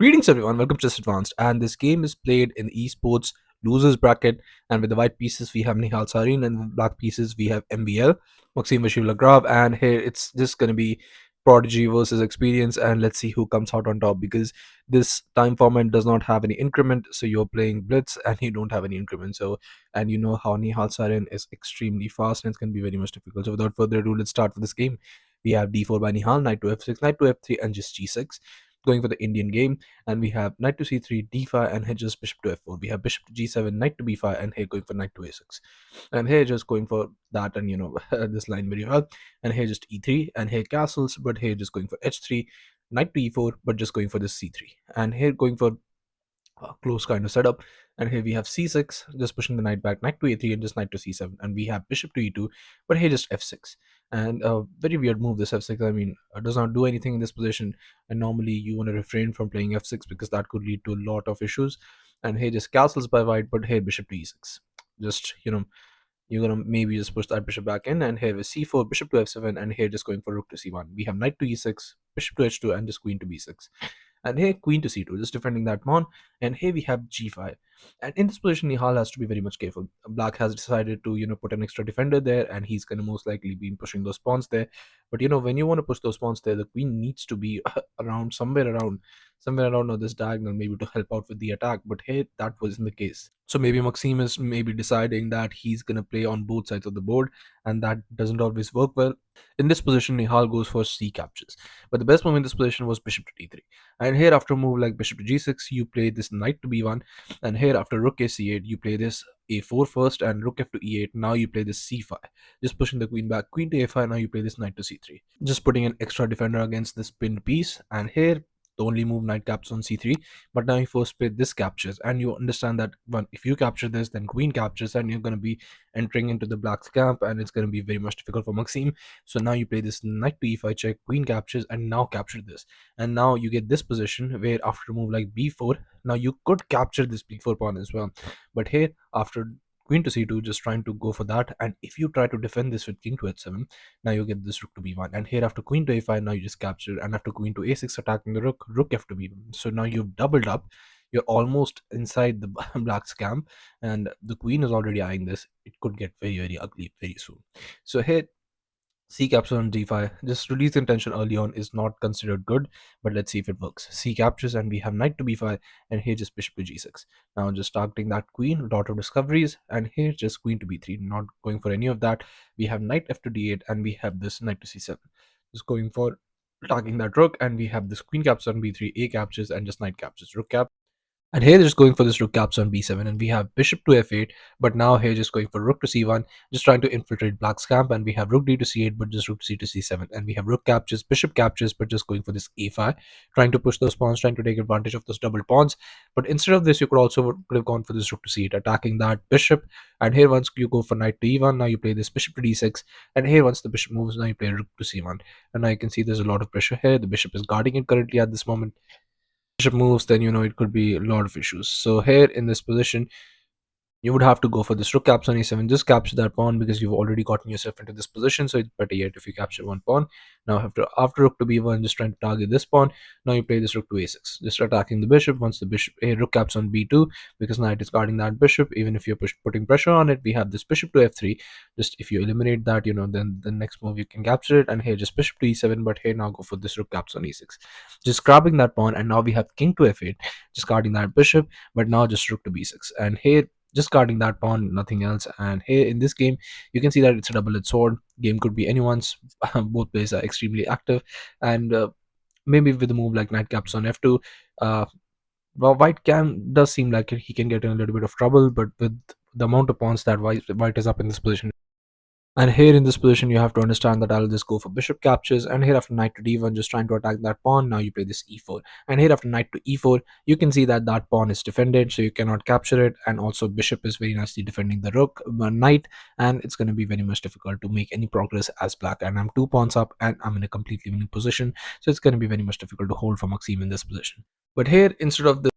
Greetings everyone, welcome to Just Advanced. And this game is played in the esports losers bracket. And with the white pieces, we have Nihal Sarin, and with black pieces, we have MBL, Maxime Vashivlagrav. And here it's just going to be Prodigy versus Experience. And let's see who comes out on top because this time format does not have any increment. So you're playing Blitz and you don't have any increment. And you know how Nihal Sarin is extremely fast and it's going to be very much difficult. So without further ado, let's start with this game. We have d4 by Nihal, knight to f6, knight to f3, and just g6. Going for the Indian game, and we have knight to c3, d5, and here just bishop to f4. We have bishop to g7, knight to b5, and here going for knight to a6. And here just going for that, and this line very well. And here just e3, and here castles, but here just going for h3, knight to e4, but just going for this c3. And here going for close kind of setup. And here we have c6, just pushing the knight back, knight to a3, and just knight to c7. And we have bishop to e2, but here just f6. And a very weird move, this f6. I mean, it does not do anything in this position. And normally you want to refrain from playing f6 because that could lead to a lot of issues. And here just castles by white, but here bishop to e6. Just, you're gonna maybe just push that bishop back in, and here is c4, bishop to f7, and here just going for rook to c1. We have knight to e6, bishop to h2, and just queen to b6. And here queen to c2, just defending that pawn. And here we have g5. And in this position, Nihal has to be very much careful. Black has decided to put an extra defender there, and he's gonna most likely be pushing those pawns there. But when you want to push those pawns there, the queen needs to be around somewhere around this diagonal, maybe to help out with the attack. But here that wasn't the case. So maybe Maxime is maybe deciding that he's gonna play on both sides of the board, and that doesn't always work well. In this position, Nihal goes for c captures. But the best move in this position was bishop to d3. And here after a move like bishop to g6, you play this knight to b1. And here after rook a c8, you play this a4 first, and rook f to e8. Now you play this c5, just pushing the queen back, queen to a5. Now you play this knight to c3, just putting an extra defender against this pinned piece. And here the only move knight captures on c3, but now you first play this captures, and you understand that if you capture this, then queen captures, and you're going to be entering into the black's camp, and it's going to be very much difficult for Maxime. So now you play this knight to e5 check, queen captures, and now capture this. And now you get this position where after a move like b4, now you could capture this b4 pawn as well. But here after queen to c2, just trying to go for that. And if you try to defend this with king to h7, now you get this rook to b1. And here after queen to a5, now you just capture. And after queen to a6, attacking the rook, rook f to b1. So now you've doubled up. You're almost inside the black's camp, and the queen is already eyeing this. It could get very, very ugly very soon. So here C captures on d5. Just release the intention early on is not considered good, but let's see if it works. C captures, and we have knight to b5, and here just bishop to g6. Now just targeting that queen, lot of discoveries, and here just queen to b3. Not going for any of that. We have knight f to d8, and we have this knight to c7. Just going for targeting that rook, and we have this queen captures on b3, a captures, and just knight captures, rook cap. And here they're just going for this rook caps on b7, and we have bishop to f8, but now here just going for rook to c1, just trying to infiltrate black's camp. And we have rook d to c8, but just rook to c to c7. And we have rook captures, bishop captures, but just going for this a5, trying to push those pawns, trying to take advantage of those double pawns. But instead of this, you could have gone for this rook to c8, attacking that bishop. And here once you go for knight to e1, now you play this bishop to d6. And here once the bishop moves, now you play rook to c1. And now you can see there's a lot of pressure here. The bishop is guarding it currently at this moment. Bishop moves, then it could be a lot of issues. So here in this position, you would have to go for this rook caps on e7. Just capture that pawn because you've already gotten yourself into this position. So it's better yet if you capture one pawn. Now after rook to b1, just trying to target this pawn. Now you play this rook to a6, just attacking the bishop. Once the bishop rook caps on b2, because knight is guarding that bishop. Even if you're putting pressure on it, we have this bishop to f3. Just if you eliminate that, then the next move you can capture it. And here just bishop to e7, but here now go for this rook caps on e6, just grabbing that pawn. And now we have king to f8, just guarding that bishop, but now just rook to b6. And here just guarding that pawn, nothing else. And here in this game, you can see that it's a double-edged sword. Game could be anyone's. Both players are extremely active, and maybe with a move like knight caps on f2, well, white does seem like he can get in a little bit of trouble. But with the amount of pawns that white is up in this position. And here in this position, you have to understand that I'll just go for bishop captures. And here after knight to d1, just trying to attack that pawn. Now you play this e4. And here after knight to e4, you can see that that pawn is defended, so you cannot capture it. And also bishop is very nicely defending the rook, knight. And it's going to be very much difficult to make any progress as black. And I'm 2 pawns up, and I'm in a completely winning position. So it's going to be very much difficult to hold for Maxime in this position. But here, instead of the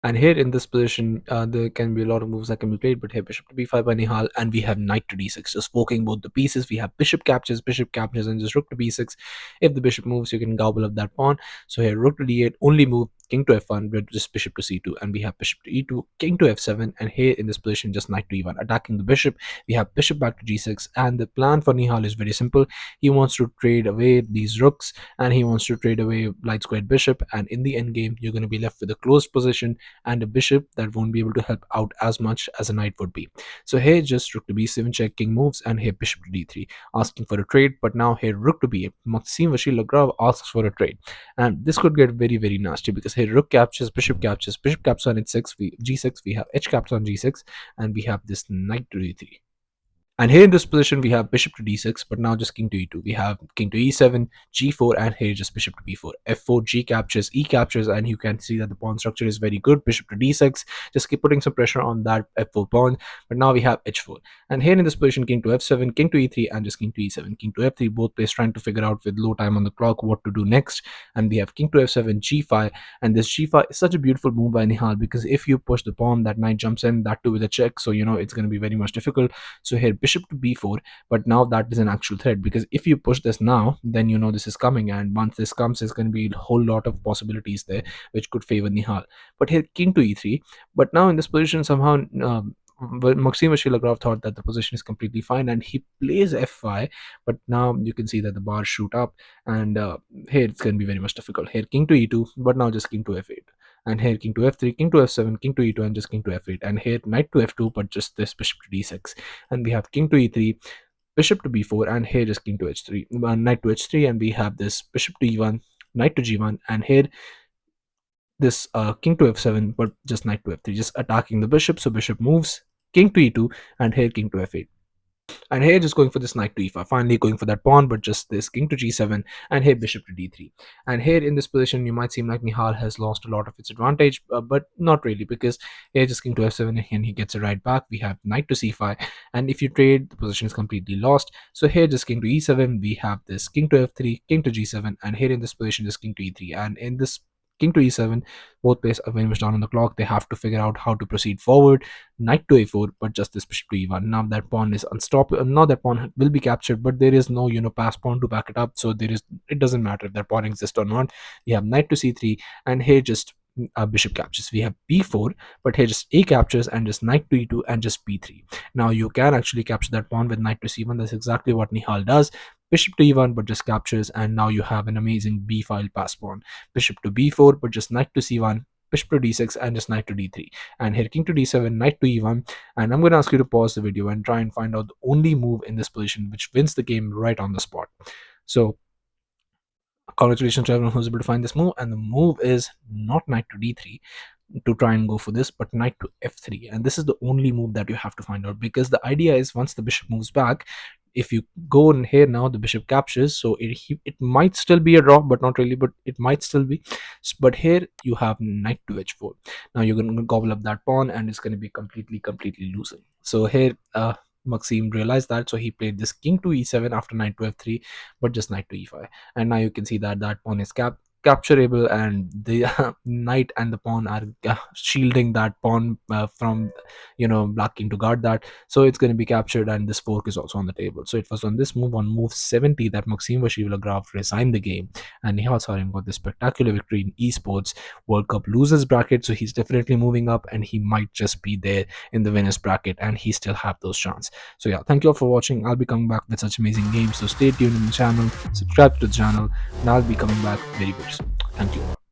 And here in this position, there can be a lot of moves that can be played, but here bishop to b5 by Nihal, and we have knight to d6, just forking both the pieces. We have bishop captures, and just rook to b6. If the bishop moves, you can gobble up that pawn. So here rook to d8, only move, king to f1, with just bishop to c2, and we have bishop to e2, king to f7, and here in this position, just knight to e1, attacking the bishop. We have bishop back to g6, and the plan for Nihal is very simple. He wants to trade away these rooks, and he wants to trade away light squared bishop, and in the endgame, you're going to be left with a closed position and a bishop that won't be able to help out as much as a knight would be. So here just rook to b7 check, king moves, and here bishop to d3, asking for a trade. But now here rook to b8, Maxime Vachier-Lagrave asks for a trade, and this could get very very nasty, because here rook captures, bishop captures, bishop captures on g6, we have h captures on g6, and we have this knight to d3. And here in this position, we have bishop to d6, but now just king to e2. We have king to e7, g4, and here just bishop to b4. f4, g captures, e captures, and you can see that the pawn structure is very good. Bishop to d6, just keep putting some pressure on that f4 pawn. But now we have h4. And here in this position, king to f7, king to e3, and just king to e7, king to f3. Both players trying to figure out with low time on the clock what to do next. And we have king to f7, g5, and this g5 is such a beautiful move by Nihal, because if you push the pawn, that knight jumps in, that too with a check. So, it's going to be very much difficult. So here bishop to b4, but now that is an actual threat, because if you push this now, then this is coming, and once this comes, there's going to be a whole lot of possibilities there which could favor Nihal. But here king to e3, but now in this position somehow Maxime Vachier-Lagrave thought that the position is completely fine, and he plays f5, but now you can see that the bars shoot up, and here it's going to be very much difficult. Here king to e2, but now just king to f8, and here king to f3, king to f7, king to e2, and just king to f8, and here knight to f2, but just this bishop to d6, and we have king to e3, bishop to b4, and here is king to h3, knight to h3, and we have this bishop to e1, knight to g1, and here this king to f7, but just knight to f3, just attacking the bishop. So bishop moves, king to e2, and here king to f8. And here just going for this knight to e5, finally going for that pawn, but just this king to g7, and here bishop to d3. And here in this position, you might seem like Nihal has lost a lot of its advantage, but not really, because here just king to f7, and he gets it right back. We have knight to c5, and if you trade, the position is completely lost. So here just king to e7, we have this king to f3, king to g7, and here in this position just king to e3, and in this king to e7, both players are very much down on the clock. They have to figure out how to proceed forward. Knight to a4, but just this bishop to e1. Now that pawn is unstoppable. Now that pawn will be captured, but there is no pass pawn to back it up. So it doesn't matter if that pawn exists or not. We have knight to c3, and here just bishop captures. We have b4, but here just a captures, and just knight to e2, and just b3. Now you can actually capture that pawn with knight to c1. That's exactly what Nihal does. Bishop to e1, but just captures, and now you have an amazing b file pass pawn. Bishop to b4, but just knight to c1, bishop to d6, and just knight to d3, and here king to d7, knight to e1. And I'm going to ask you to pause the video and try and find out the only move in this position which wins the game right on the spot. So congratulations to everyone who's able to find this move, and the move is not knight to d3 to try and go for this, but knight to f3, and this is the only move that you have to find out, because the idea is once the bishop moves back, if you go in here now, the bishop captures, so it might still be a draw, but not really, but it might still be. But here you have knight to h4. Now you're going to gobble up that pawn, and it's going to be completely losing. So here Maxime realized that, so he played this king to e7 after knight to f3, but just knight to e5, and now you can see that that pawn is capturable, and the knight and the pawn are shielding that pawn from black king to guard that, so it's going to be captured, and this fork is also on the table. So it was on this move, on move 70, that Maxime Vachier-Lagrave resigned the game, and Nihal Sarin got this spectacular victory in Esports World Cup losers bracket. So he's definitely moving up, and he might just be there in the winners bracket, and he still have those chances. So yeah, thank you all for watching. I'll be coming back with such amazing games, so stay tuned in the channel, subscribe to the channel, and I'll be coming back very soon. Thank you.